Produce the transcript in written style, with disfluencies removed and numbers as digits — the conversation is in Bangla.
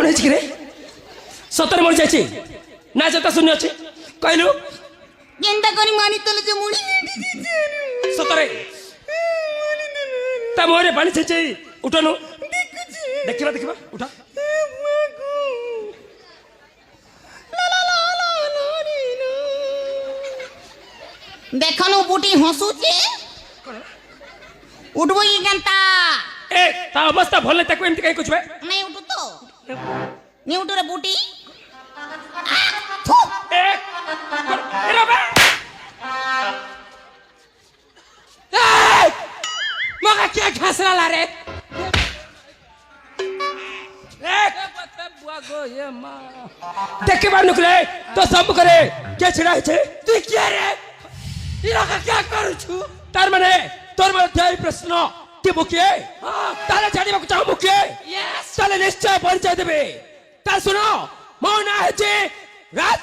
কোন হয়েছে রে সতরে মরে যাইছে না যেটা শুনি আছে কইলু কেনটা করি মানি তলে যে মুড়ি সতরে তা মোরে পানি ছেছে উঠানো দেখিবা দেখিবা উঠা দেখনো বুটি হসুছে উঠবো কি কেনটা এ তা অবস্থা ভালো তাকে এমতি কাই কুছবে নাই উঠু তো নি উঠু রে বুটি এ এরা বে এই মগা কে ঘাসরা লারে দেখে বার নুকলে তো সব করে কে ছিড়া হয়েছে তুই কে রে ইরাকা কে করছু তার মানে তোর মধ্যে এই প্রশ্ন কি মুখে তাহলে জানিବାକୁ চাও মুখে তাহলে নিশ্চয় পরিচয় দেবে তা শুনো মনে আছে রাত